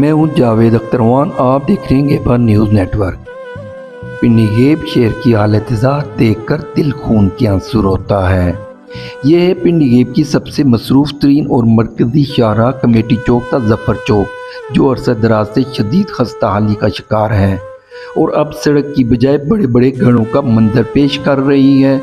मैं हूं जावेद अख्तरवान, आप देख रहे हैं गेबर न्यूज़ नेटवर्क। पिंडी गेब शहर की हालत-ए-ज़ार देखकर दिल खून के आंसू रोता है। यह है पिंडी गेब की सबसे मसरूफ़ तरीन और मरकज़ी शाहराह कमेटी चौक था जफ़र चौक, जो अरसा दराज से शदीद खस्ता हाली का शिकार है और अब सड़क की बजाय बड़े बड़े घरों का मंजर पेश कर रही है।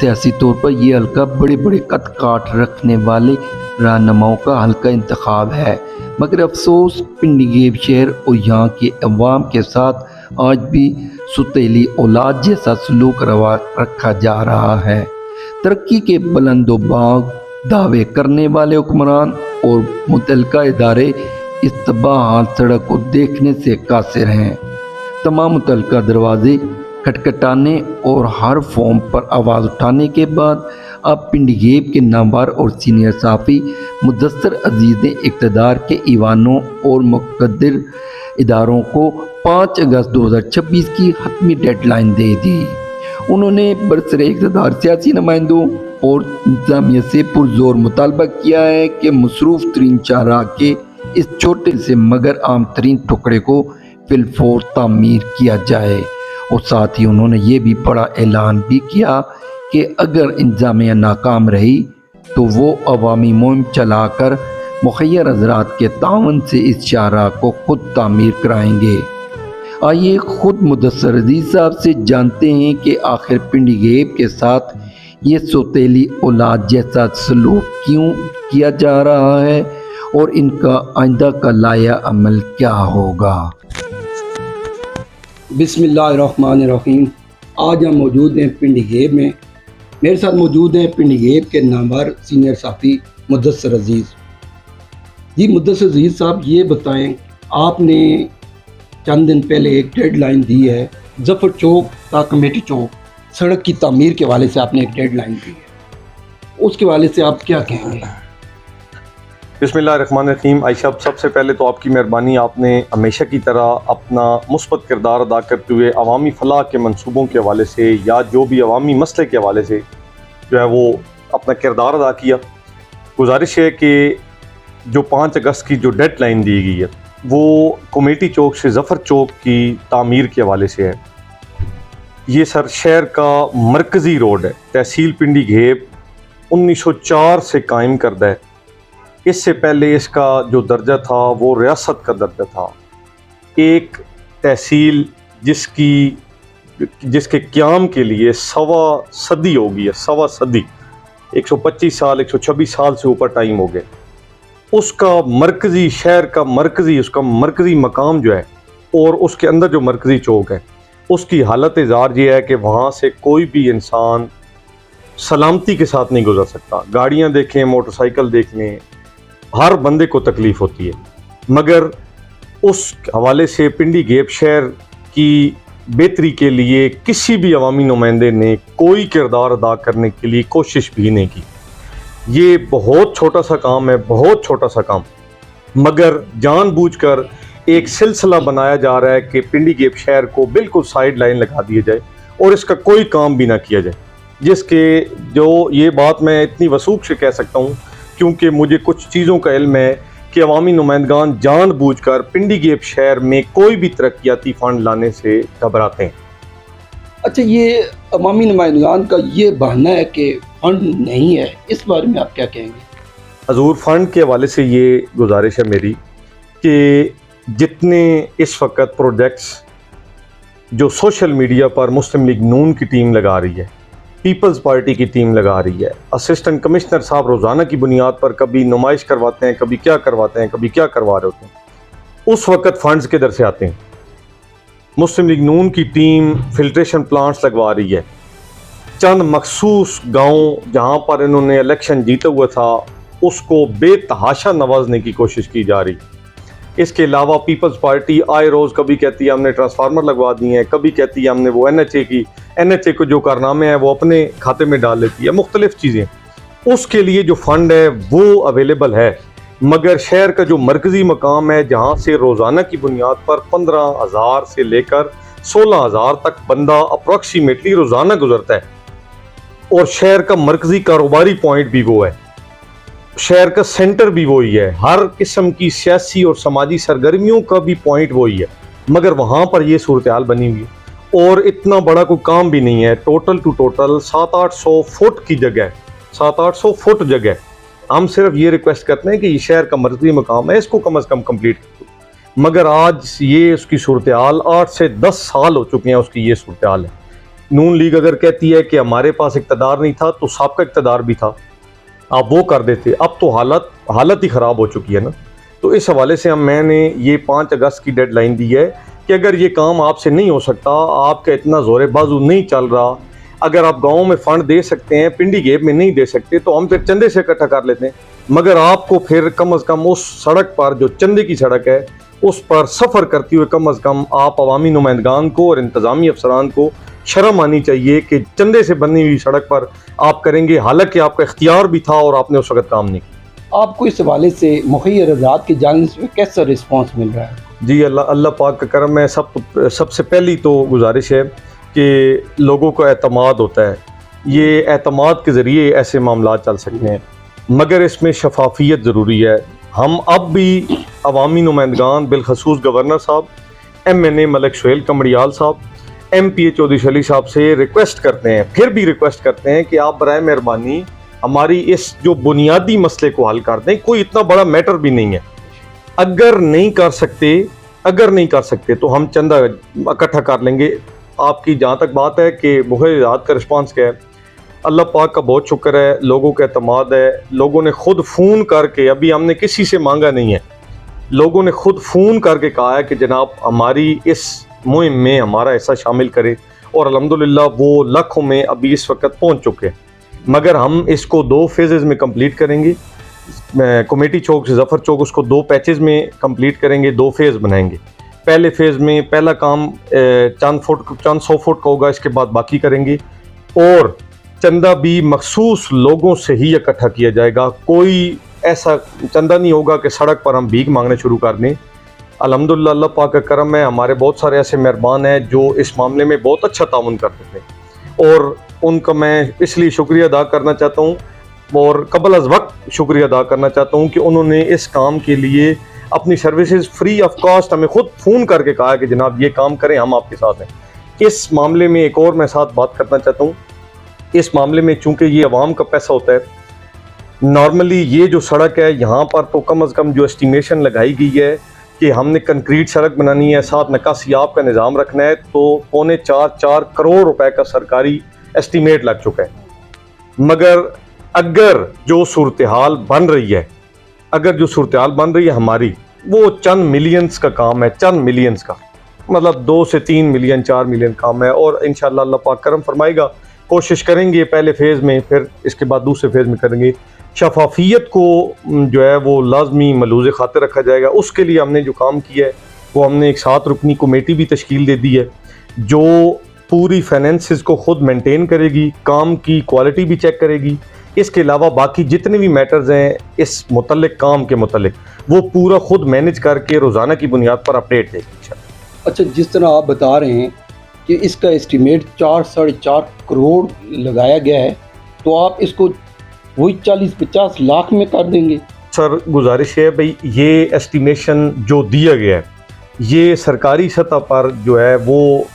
सियासी तौर पर यह हल्का बड़े बड़े कद काट रखने वाले रहनुमाओं का हल्का इंतखाब है, मगर अफसोस पिंडी गेब शहर और यहाँ के अवाम के साथ आज भी सुतीली औलाद जैसा सलूक रवा रखा जा रहा है। तरक्की के बुलंदोबाग दावे करने वाले हुक्मरान और मुतल्लिका इदारे इस तबाह हाल सड़क को देखने से कासिर हैं। तमाम मुतल्लिका दरवाजे खटखटाने और हर फॉर्म पर आवाज़ उठाने के बाद अब पिंडी गेब के नामवर और सीनियर सहाफ़ी मुदस्सर अजीज़ ने इक़्तिदार के ईवानों और मुक़द्दर इदारों को 5 अगस्त 2026 की हतमी डेडलाइन दे दी। उन्होंने बरसरे इक़्तिदार सियासी नुमाइंदों और इंतज़ामिया से पुरज़ोर मुतालबा किया है कि मसरूफ़ तरीन शाहराह के इस छोटे से मगर आम तरीन टुकड़े को फिलफौर तामीर किया जाए और साथ ही उन्होंने ये भी बड़ा ऐलान भी किया कि अगर इंतज़ामिया नाकाम रही तो वो अवामी मुहिम चलाकर मुखय्यर हज़रात के तावन से इस शाहराह को खुद तामीर कराएंगे। आइए खुद मुदस्सर अजीज़ साहब से जानते हैं कि आखिर पिंडी गेब के साथ ये सौतेली औलाद जैसा सलूक क्यों किया जा रहा है और इनका आइंदा का लाया अमल क्या होगा। बिस्मिल्लाहिर्रहमानिर्रहीम। आज हम मौजूद हैं पिंडी गेब में। मेरे साथ मौजूद हैं पिंडी गेब के नामवर सीनियर सहाफ़ी मुदस्सर अजीज़। जी मुदस्सर अजीज़ साहब, ये बताएं, आपने चंद दिन पहले एक डेडलाइन दी है जफ़र चौक का कमेटी चौक सड़क की तामीर के हवाले से आपने एक डेडलाइन दी है, उसके हवाले से आप क्या कहेंगे? बिस्मिल्लाहिर्रहमानिर्रहीम। आयशा, सबसे पहले तो आपकी मेहरबानी, आपने हमेशा की तरह अपना मुस्बत किरदार अदा करते हुए अवामी फ़लाह के मंसूबों के हवाले से या जो भी अवामी मसले के हवाले से जो है वो अपना किरदार अदा किया। गुजारिश है कि जो 5 अगस्त की जो डेडलाइन दी गई है वो कमेटी चौक से जफ़र चौक की तामीर के हवाले से है। ये सर शहर का मरकज़ी रोड है, तहसील पिंडी गेब 1904 से कायम करदा है। इससे पहले इसका जो दर्जा था वो रियासत का दर्जा था। एक तहसील जिसके क़याम के लिए 1.25 सदी हो गई है, 1.25 सदी, 125 साल 126 साल से ऊपर टाइम हो गए। उसका मरकज़ी शहर का उसका मरकज़ी मकाम जो है और उसके अंदर जो मरकज़ी चौक है उसकी हालत ज़ार ये है कि वहाँ से कोई भी इंसान सलामती के साथ नहीं गुजर सकता। गाड़ियाँ देखें, मोटरसाइकिल देख लें, हर बंदे को तकलीफ़ होती है। मगर उस हवाले से पिंडी गेब शहर की बेहतरी के लिए किसी भी अवामी नुमाइंदे ने कोई किरदार अदा करने के लिए कोशिश भी नहीं की। ये बहुत छोटा सा काम है, बहुत छोटा सा काम, मगर जानबूझकर एक सिलसिला बनाया जा रहा है कि पिंडी गेब शहर को बिल्कुल साइड लाइन लगा दिया जाए और इसका कोई काम भी ना किया जाए। जिसके जो ये बात मैं इतनी वसूख से कह सकता हूँ क्योंकि मुझे कुछ चीज़ों का इल्म है कि अवामी नुमाइंदगान जानबूझकर पिंडी गेब शहर में कोई भी तरक्याती फ़ंड लाने से घबराते हैं। अच्छा, ये अवामी नुमाइंदगान का ये बहाना है कि फ़ंड नहीं है, इस बारे में आप क्या कहेंगे? हजूर, फ़ंड के हवाले से ये गुजारिश है मेरी कि जितने इस वक्त प्रोजेक्ट्स जो सोशल मीडिया पर मुस्लिम लीग नून की टीम लगा रही है, पीपल्स पार्टी की टीम लगा रही है, असिस्टेंट कमिश्नर साहब रोज़ाना की बुनियाद पर कभी नुमाइश करवाते हैं, कभी क्या करवाते हैं, कभी क्या करवा रहे होते हैं, उस वक्त फ़ंड्स किधर से आते हैं? मुस्लिम लीग नून की टीम फिल्ट्रेशन प्लांट्स लगवा रही है। चंद मखसूस गाँव जहाँ पर इन्होंने इलेक्शन जीता हुआ था उसको बेतहाशा नवाजने की कोशिश की जा रही। इसके अलावा पीपल्स पार्टी आए रोज़ कभी कहती है हमने ट्रांसफार्मर लगवा दिए हैं, कभी कहती है हमने वो NHA को जो कारनामे हैं वो अपने खाते में डाल लेती है, मुख्तलिफ चीज़ें। उसके लिए जो फ़ंड है वो अवेलेबल है, मगर शहर का जो मरकज़ी मकाम है जहाँ से रोज़ाना की बुनियाद पर 15,000 से लेकर 16,000 तक बंदा अप्रॉक्सीमेटली रोज़ाना गुजरता है और शहर का मरकज़ी कारोबारी पॉइंट भी वो है। शहर का सेंटर भी वही है, हर किस्म की सियासी और समाजी सरगर्मियों का भी पॉइंट वही है, मगर वहाँ पर ये सूरत हाल बनी हुई है और इतना बड़ा कोई काम भी नहीं है। टोटल टू टोटल 700-800 फुट की जगह, 700-800 फुट जगह। हम सिर्फ ये रिक्वेस्ट करते हैं कि ये शहर का मरकजी मकाम है, इसको कम अज़ कम कंप्लीट कर दो। मगर आज ये उसकी सूरत हाल 8 से 10 साल हो चुके हैं, उसकी ये सूरत हाल है। नून लीग अगर कहती है कि हमारे पास इक़्तिदार नहीं था तो सबका इक़्तिदार भी था, आप वो कर देते। अब तो हालत ही ख़राब हो चुकी है ना। तो इस हवाले से मैंने ये 5 अगस्त की डेडलाइन दी है कि अगर ये काम आपसे नहीं हो सकता, आपका इतना ज़ोर बाजू नहीं चल रहा, अगर आप गाँव में फ़ंड दे सकते हैं, पिंडी गेब में नहीं दे सकते, तो हम फिर चंदे से इकट्ठा कर लेते हैं। मगर आपको फिर कम अज़ कम उस सड़क पर जो चंदे की सड़क है उस पर सफ़र करते हुए कम अज़ कम आप अवामी नुमाइंदगान को और इंतज़ामी अफसरान को शर्म आनी चाहिए कि चंदे से बनी हुई सड़क पर आप करेंगे, हालांकि आपका इख्तियार भी था और आपने उस वक्त काम नहीं किया। आपको इस हवाले से मुखिया रज़ात की जानिब से कैसा रिस्पांस मिल रहा है? जी अल्लाह पाक का करम है। सबसे पहली तो गुजारिश है कि लोगों को एतमाद होता है, ये एतमाद के ज़रिए ऐसे मामला चल सकते हैं, मगर इसमें शफाफियत ज़रूरी है। हम अब भी अवामी नुमाइंदगान बिलखसूस गवर्नर साहब, MNA मलिक सुहेल कमड़ियाल साहब, MPA चौधरी शली साहब से रिक्वेस्ट करते हैं, फिर भी रिक्वेस्ट करते हैं कि आप बराए मेहरबानी हमारी इस जो बुनियादी मसले को हल कर दें। कोई इतना बड़ा मैटर भी नहीं है। अगर नहीं कर सकते तो हम चंदा इकट्ठा कर लेंगे। आपकी जहाँ तक बात है कि मुखिया रज़ात का रिस्पांस क्या है, अल्लाह पाक का बहुत शुक्र है, लोगों का एतमाद है। लोगों ने खुद फ़ोन करके, अभी हमने किसी से मांगा नहीं है, लोगों ने खुद फ़ोन करके कहा है कि जनाब हमारी इस मुहिम में हमारा हिस्सा शामिल करें, और अल्हम्दुलिल्लाह वो लाखों में अभी इस वक्त पहुंच चुके हैं। मगर हम इसको 2 फेजेज़ में कंप्लीट करेंगे। कमेटी चौक से जफ़र चौक, उसको 2 पैचेज़ में कंप्लीट करेंगे, 2 फेज़ बनाएंगे। पहले फेज़ में पहला काम चंद 100 फुट का होगा, इसके बाद बाकी करेंगे। और चंदा भी मखसूस लोगों से ही इकट्ठा किया जाएगा, कोई ऐसा चंदा नहीं होगा कि सड़क पर हम भीख मांगने शुरू कर दें। अल्हम्दुलिल्लाह अल्लाह पाक का करम है, हमारे बहुत सारे ऐसे मेहरबान हैं जो इस मामले में बहुत अच्छा ताउन करते थे, और उनका मैं इसलिए शुक्रिया अदा करना चाहता हूँ और कबल अज़ वक्त शुक्रिया अदा करना चाहता हूँ कि उन्होंने इस काम के लिए अपनी सर्विसेज फ्री ऑफ कॉस्ट हमें खुद फ़ोन करके कहा कि जनाब ये काम करें, हम आपके साथ हैं। इस मामले में एक और मैं साथ बात करना चाहता हूँ। इस मामले में चूँकि ये अवाम का पैसा होता है, नॉर्मली ये जो सड़क है यहाँ पर तो कम अज़ कम जो एस्टिमेशन लगाई गई है कि हमने कंक्रीट सड़क बनानी है, साथ निकासियाब का निज़ाम रखना है, तो 4.25 करोड़ रुपए का सरकारी एस्टिमेट लग चुका है। मगर अगर जो सूरत हाल बन रही है, हमारी, वो चंद मिलियंस का काम है, चंद मिलियंस का, मतलब 2 से 3 मिलियन 4 मिलियन काम है। और इंशाअल्लाह अल्लाह पाक करम फरमाएगा, कोशिश करेंगे पहले फेज़ में, फिर इसके बाद दूसरे फेज़ में करेंगे। शफाफियत को जो है वो लाजमी मलूज़ खातिर रखा जाएगा। उसके लिए हमने जो काम किया है वो हमने एक 7 रुकनी कमेटी भी तश्कील दे दी है जो पूरी फाइनेंसेस को खुद मेंटेन करेगी, काम की क्वालिटी भी चेक करेगी। इसके अलावा बाकी जितने भी मैटर्स हैं इस मुतल्लिक काम के मुतल्लिक, वो पूरा खुद मैनेज करके रोज़ाना की बुनियाद पर अपडेट देगी। अच्छा, जिस तरह आप बता रहे हैं कि इसका एस्टिमेट 4-4.5 करोड़ लगाया गया है, तो आप इसको वही 40-50 लाख में कर देंगे? सर गुजारिश है भाई, ये एस्टिमेशन जो दिया गया है ये सरकारी सतह पर जो है वो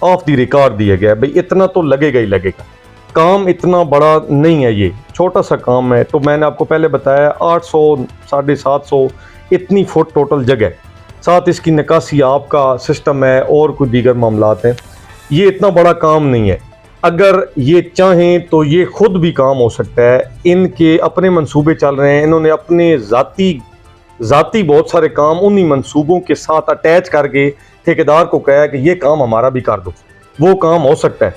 ऑफ द रिकॉर्ड दिया गया है। भाई इतना तो लगेगा ही लगेगा, काम इतना बड़ा नहीं है, ये छोटा सा काम है। तो मैंने आपको पहले बताया 800 750 इतनी फुट टोटल जगह, साथ इसकी निकासी आपका सिस्टम है और कुछ दीगर मामलात हैं। ये इतना बड़ा काम नहीं है। अगर ये चाहें तो ये खुद भी काम हो सकता है। इनके अपने मंसूबे चल रहे हैं, इन्होंने अपने ज़ाती बहुत सारे काम उन्हीं मंसूबों के साथ अटैच करके ठेकेदार को कहा है कि ये काम हमारा भी कर दो, वो काम हो सकता है।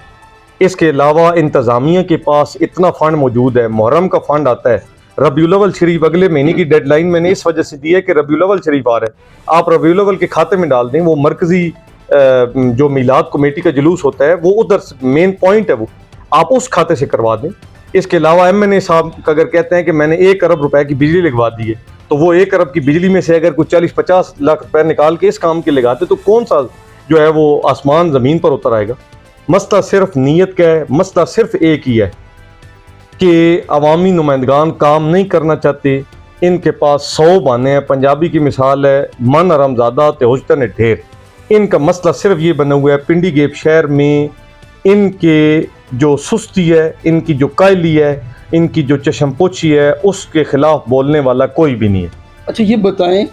इसके अलावा इंतज़ामिया के पास इतना फ़ंड मौजूद है, मुहर्रम का फ़ंड आता है, रबीउल अव्वल शरीफ अगले महीने की डेडलाइन मैंने इस वजह से दी है कि रबीउल अव्वल शरीफ आ रहा है, आप रबीउल अव्वल के खाते में डाल दें। वो मरकज़ी जो मिलाद कमेटी का जुलूस होता है वो उधर मेन पॉइंट है, वो आप उस खाते से करवा दें। इसके अलावा MNA साहब अगर कहते हैं कि मैंने 1 अरब रुपए की बिजली लगवा दी है, तो वो 1 अरब की बिजली में से अगर कुछ 40-50 लाख रुपए निकाल के इस काम के लगाते तो कौन सा जो है वो आसमान ज़मीन पर उतर आएगा। मसला सिर्फ नीयत का है, मसला सिर्फ एक ही है कि अवामी नुमाइंदगान काम नहीं करना चाहते, इनके पास 100 बहाने हैं। पंजाबी की मिसाल है, मन आरामज़ादा ते हुज्जतन ढेर। इनका मसला सिर्फ ये बना हुआ है, पिंडी गेप शहर में इनके जो सुस्ती है, इनकी जो कायली है, इनकी जो चशमपोची है, उसके खिलाफ बोलने वाला कोई भी नहीं है। अच्छा ये बताएं,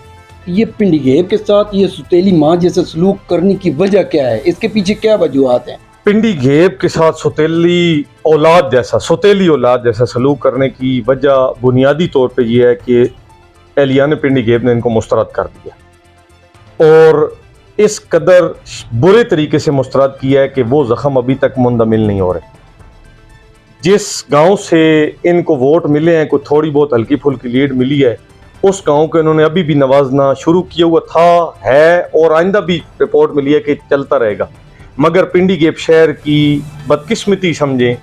ये पिंडी गेब के साथ ये सुतेली माँ जैसे सलूक करने की वजह क्या है? इसके पीछे क्या वजूहात हैं? पिंडी गेब के साथ सुतेली औलाद जैसा सलूक करने की वजह बुनियादी तौर पे ये है कि एहलियान पिंडी गेब ने इनको मुस्तरद कर दिया और इस कदर बुरे तरीके से मुस्तरद किया है कि वो ज़ख्म अभी तक मुंदमिल नहीं हो रहे। जिस गांव से इनको वोट मिले हैं, कोई थोड़ी बहुत हल्की फुल्की लीड मिली है, उस गांव को इन्होंने अभी भी नवाजना शुरू किया हुआ था, है और आइंदा भी रिपोर्ट मिली है कि चलता रहेगा। मगर पिंडी गेप शहर की बदकिस्मती समझें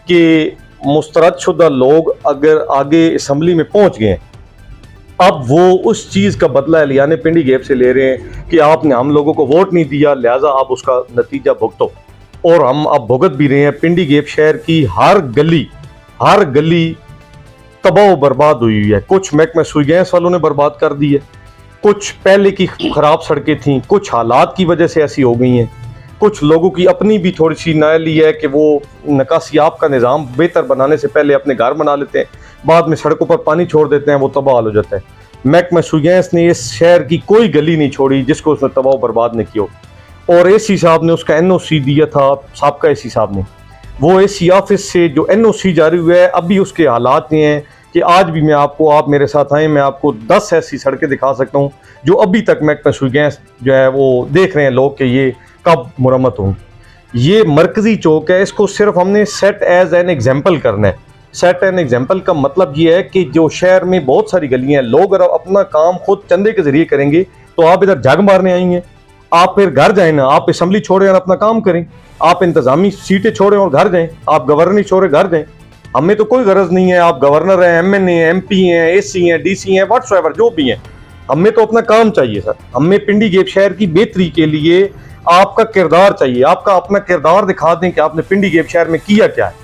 कि मुस्तरद शुदा लोग अगर आगे असम्बली में पहुंच गए, अब वो उस चीज़ का बदला एहलियान पिंडी गेप से ले रहे हैं कि आपने हम लोगों को वोट नहीं दिया, लिहाजा आप उसका नतीजा भुगतो। और हम अब भुगत भी रहे हैं। पिंडी गेप शहर की हर गली तबाह बर्बाद हुई है। कुछ महकमा सुई गैस वालों ने बर्बाद कर दी है, कुछ पहले की ख़राब सड़कें थीं, कुछ हालात की वजह से ऐसी हो गई हैं, कुछ लोगों की अपनी भी थोड़ी सी नाअहली है कि वो निकासियाब का निज़ाम बेहतर बनाने से पहले अपने घर बना लेते हैं, बाद में सड़कों पर पानी छोड़ देते हैं, वो तबाह हो जाता है। महकमा सुई गैस ने इस शहर की कोई गली नहीं छोड़ी जिसको उसने तबाह बर्बाद नहीं किया। और एसी साहब ने उसका NOC दिया था, साबका एसी साहब ने, वो एसी ऑफिस से जो NOC जारी हुआ है, अभी उसके हालात ये हैं कि आज भी मैं आपको, आप मेरे साथ आए, मैं आपको 10 ऐसी सड़कें दिखा सकता हूँ जो अभी तक महकमा सुई गैस जो है वो देख रहे हैं लोग कि ये कब मुरम्मत हों। ये मरकजी चौक है, इसको सिर्फ हमने सेट एज एन एग्जाम्पल करना है। सेट एन एग्जाम्पल का मतलब ये है कि जो शहर में बहुत सारी गलियाँ हैं, लोग अगर अपना काम खुद चंदे के जरिए करेंगे तो आप इधर जग मारने आएंगे, आप फिर घर जाए ना, आप असम्बली छोड़ें और अपना काम करें, आप इंतजामी सीटें छोड़ें और घर जाएं, आप गवर्नर छोड़े घर जाएं। हमें तो कोई गरज नहीं है, आप गवर्नर हैं, MN हैं, MP हैं, AC हैं, DC हैं, व्हाट्सएवर जो भी हैं, हमें तो अपना काम चाहिए सर। हमें पिंडी गेप शहर की बेहतरी के लिए आपका किरदार चाहिए, आपका अपना किरदार दिखा दें कि आपने पिंडी गेप शहर में किया क्या है।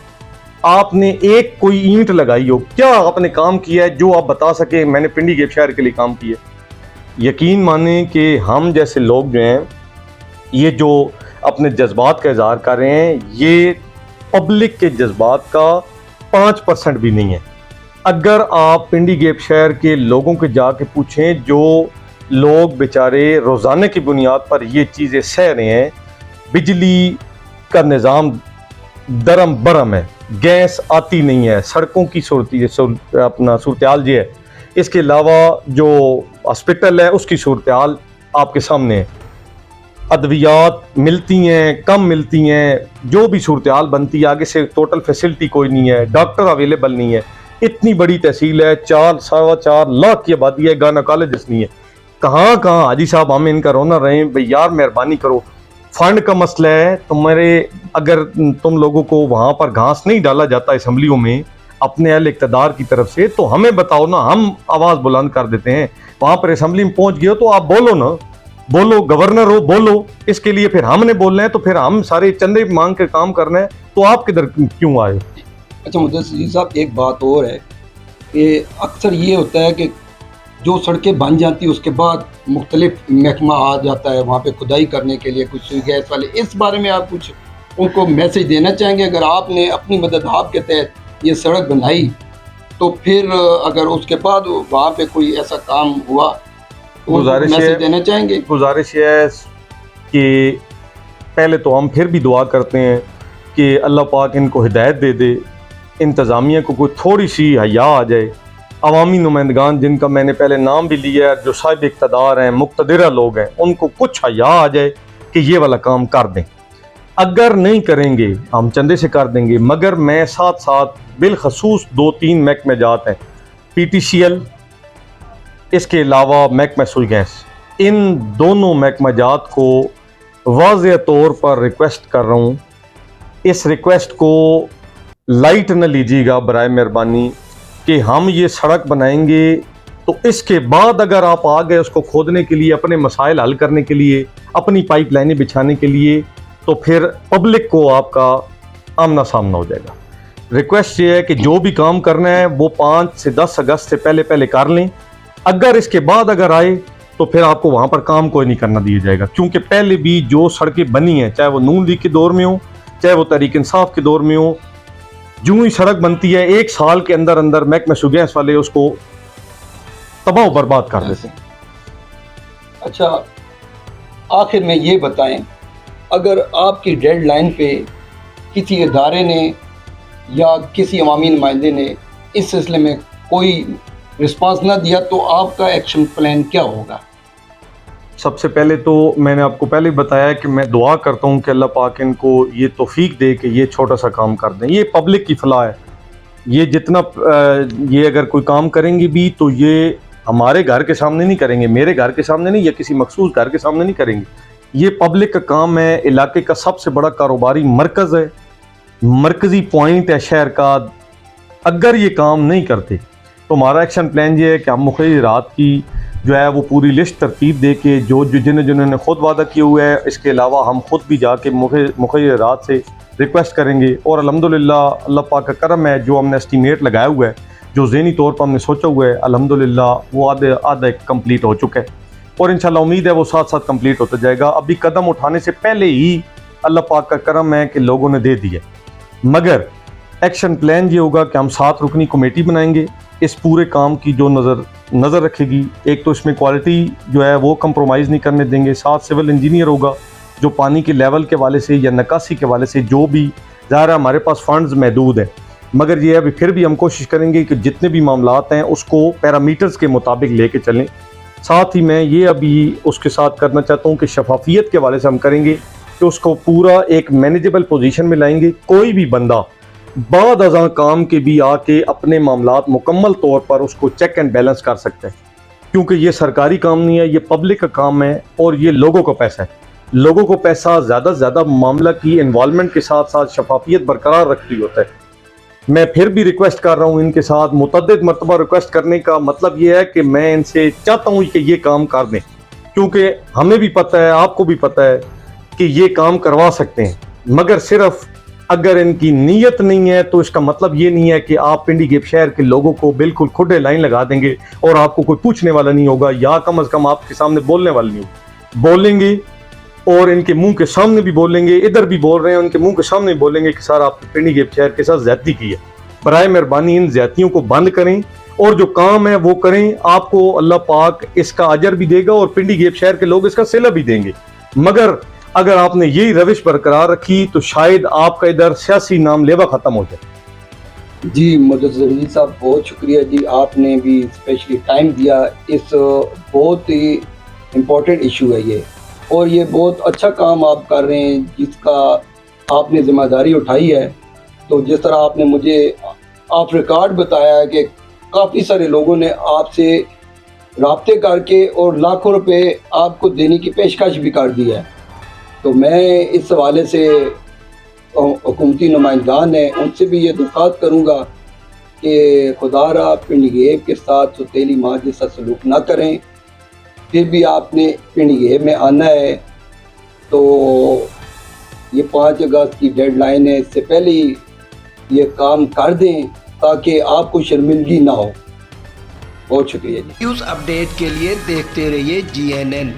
आपने एक कोई ईंट लगाई हो, क्या आपने काम किया है जो आप बता सके मैंने पिंडी गेप शहर के लिए काम किया। यकीन माने कि हम जैसे लोग जो हैं, ये जो अपने जज्बात का इजहार कर रहे हैं, ये पब्लिक के जज्बात का 5% भी नहीं है। अगर आप पिंडी गेप शहर के लोगों के जाके पूछें, जो लोग बेचारे रोज़ाना की बुनियाद पर ये चीज़ें सह रहे हैं, बिजली का निज़ाम दरम बरम है, गैस आती नहीं है, सड़कों की सूरत हाल ये है, इसके अलावा जो हॉस्पिटल है उसकी सूरत हाल आपके सामने है, अद्वियात मिलती हैं, कम मिलती हैं, जो भी सूरत हाल बनती है, आगे से टोटल फैसिलिटी कोई नहीं है, डॉक्टर अवेलेबल नहीं है। इतनी बड़ी तहसील है, 4-4.25 लाख की आबादी है, गाना कॉलेज नहीं है। कहाँ हाजी साहब हमें इनका रोना रहे भाई, यार मेहरबानी करो, फंड का मसला है तुम्हारे। अगर तुम लोगों को वहाँ पर घास नहीं डाला जाता असम्बलियों में अपने अहल इक़्तिदार की तरफ से, तो हमें बताओ ना, हम आवाज़ बुलंद कर देते हैं। वहाँ पर असम्बली में पहुँच गए हो तो आप बोलो ना, बोलो, गवर्नर हो बोलो, इसके लिए फिर हमने बोलना है, तो फिर हम सारे चंदे मांग के काम करना है, तो आप किधर क्यों आए। अच्छा मुद्दस्सीर साहब, एक बात और है कि अक्सर ये होता है कि जो सड़कें बन जाती है उसके बाद मुख्तलिफ महकमा आ जाता है वहाँ पे खुदाई करने के लिए, कुछ सुई गैस वाले। इस बारे में आप कुछ उनको मैसेज देना चाहेंगे? अगर आपने अपनी मदद आप के तहत ये सड़क बनाई, तो फिर अगर उसके बाद वहाँ पे कोई ऐसा काम हुआ, गुजारिश मैसेज देना चाहेंगे? गुजारिश है कि पहले तो हम फिर भी दुआ करते हैं कि अल्लाह पाक इनको हिदायत दे दे, इंतज़ामिया को कोई थोड़ी सी हया आ जाए। अवामी नुमाइंदगान जिनका मैंने पहले नाम भी लिया है, जो साहिब इक़्तिदार हैं, मुक़्तदिरा लोग हैं, उनको कुछ हया आ जाए कि ये वाला काम कर दें। अगर नहीं करेंगे हम चंदे से कर देंगे, मगर मैं साथ साथ बिलखसूस 2-3 महकमे जात हैं, PTCL, इसके अलावा महकमा सुई गैस, इन दोनों महकमा जात को वाज़ेह तौर पर रिक्वेस्ट कर रहा हूँ। इस रिक्वेस्ट को लाइट न लीजिएगा बराए मेहरबानी, कि हम ये सड़क बनाएंगे तो इसके बाद अगर आप आ गए उसको खोदने के लिए, अपने मसाइल हल करने के लिए, अपनी पाइप लाइनें बिछाने के लिए, तो फिर पब्लिक को आपका आमना सामना हो जाएगा। रिक्वेस्ट ये है कि जो भी काम करना है वो 5 से 10 अगस्त से पहले पहले कर लें। अगर इसके बाद अगर आए तो फिर आपको वहाँ पर काम कोई नहीं करना दिया जाएगा, क्योंकि पहले भी जो सड़कें बनी हैं, चाहे वो नून लीग के दौर में हो, चाहे वो तहरीक इंसाफ के दौर में हो, जो ही सड़क बनती है 1 साल के अंदर अंदर महकमा सुगैस वाले उसको तबाह बर्बाद कर देते हैं। अच्छा, आखिर में ये बताएं, अगर आपकी डेडलाइन पे किसी इदारे ने या किसी अवामी नुमाइंदे ने इस सिलसिले में कोई रिस्पांस ना दिया तो आपका एक्शन प्लान क्या होगा? सबसे पहले तो मैंने आपको पहले ही बताया कि मैं दुआ करता हूँ कि अल्लाह पाक इनको ये तौफीक दे कि ये छोटा सा काम कर दें। ये पब्लिक की फलाह है, ये जितना ये अगर कोई काम करेंगे भी तो ये हमारे घर के सामने नहीं करेंगे, मेरे घर के सामने नहीं, या किसी मखसूस घर के सामने नहीं करेंगे। ये पब्लिक का काम है, इलाके का सबसे बड़ा कारोबारी मरकज़ है, मरकज़ी पॉइंट है शहर का। अगर ये काम नहीं करते तो हमारा एक्शन प्लान ये है कि हम मुखर्ररात की जो है वो पूरी लिस्ट तरतीब दे के जो जिन्होंने खुद वादा किए हुए है, इसके अलावा हम खुद भी जाके मुखर्ररात से रिक्वेस्ट करेंगे। और अल्हम्दुलिल्लाह अल्लाह पाक का करम है, जो हमने एस्टीमेट लगाया हुआ है, जो ज़हनी तौर पर हमने सोचा हुआ है, अल्हम्दुलिल्लाह वो आधा कंप्लीट हो चुका है और इंशाल्लाह उम्मीद है वो साथ साथ कंप्लीट होता जाएगा। अभी कदम उठाने से पहले ही अल्लाह पाक का करम है कि लोगों ने दे दिया। मगर एक्शन प्लान ये होगा कि हम 7 रुकनी कमेटी बनाएंगे इस पूरे काम की, जो नज़र रखेगी। एक तो इसमें क्वालिटी जो है वो कंप्रोमाइज़ नहीं करने देंगे। 7 सिविल इंजीनियर होगा जो पानी के लेवल के वाले से या निकासी के वाले से, जो भी ज़ाहिर है हमारे पास फंड्स महदूद हैं, मगर ये अभी फिर भी हम कोशिश करेंगे कि जितने भी मामलात हैं उसको पैरामीटर्स के मुताबिक लेके चलें। साथ ही मैं ये अभी उसके साथ करना चाहता हूँ कि शफाफियत के वाले से हम करेंगे कि उसको पूरा एक मैनेजेबल पोजीशन में लाएंगे। कोई भी बंदा बाद अज़ां काम के भी आके अपने मामलात मुकम्मल तौर पर उसको चेक एंड बैलेंस कर सकते हैं, क्योंकि ये सरकारी काम नहीं है, ये पब्लिक का काम है और ये लोगों का पैसा है। लोगों को पैसा ज़्यादा से ज़्यादा मामला की इन्वॉल्वमेंट के साथ साथ शफाफियत बरकरार रखती होता है। मैं फिर भी रिक्वेस्ट कर रहा हूँ इनके साथ, मुतअद्दिद मरतबा रिक्वेस्ट करने का मतलब ये है कि मैं इनसे चाहता हूँ कि ये काम कर दें, क्योंकि हमें भी पता है, आपको भी पता है कि ये काम करवा सकते हैं। मगर सिर्फ अगर इनकी नीयत नहीं है तो इसका मतलब ये नहीं है कि आप पिंडी गेप शहर के लोगों को बिल्कुल खुले लाइन लगा देंगे और आपको कोई पूछने वाला नहीं होगा, या कम से कम आपके सामने बोलने वाला नहीं होगा। बोलेंगे और इनके मुंह के सामने भी बोलेंगे, इधर भी बोल रहे हैं, उनके मुंह के सामने भी बोलेंगे कि सर आपने पिंडी गेप शहर के साथ ज्यादती की है। बराए मेहरबानी इन ज्यादतियों को बंद करें और जो काम है वो करें। आपको अल्लाह पाक इसका अजर भी देगा और पिंडी गेप शहर के लोग इसका सिला भी देंगे। मगर अगर आपने यही रविश बरकरार रखी तो शायद आपका इधर सियासी नाम लेवा खत्म हो जाए। जी मुद्दस्सिर अजीज साहब, बहुत शुक्रिया जी, आपने भी स्पेशली टाइम दिया। इस बहुत ही इम्पोर्टेंट इशू है ये, और ये बहुत अच्छा काम आप कर रहे हैं जिसका आपने जिम्मेदारी उठाई है। तो जिस तरह आपने मुझे ऑफ रिकॉर्ड बताया है कि काफ़ी सारे लोगों ने आपसे राब्ते करके और लाखों रुपए आपको देने की पेशकश भी कर दी है, तो मैं इस हवाले से हुकूमती नुमाइंदान हैं उनसे भी ये दरख्वास्त करूँगा कि खुदारा पिंडी गेप के साथ सौतेली माँ जैसा सलूक ना करें। फिर भी आपने पिंडी गेप में आना है तो ये 5 अगस्त की डेडलाइन है, इससे पहले ही ये काम कर दें ताकि आपको शर्मिंदगी ना हो। बहुत शुक्रिया जी। न्यूज़ अपडेट के लिए देखते रहिए GNN।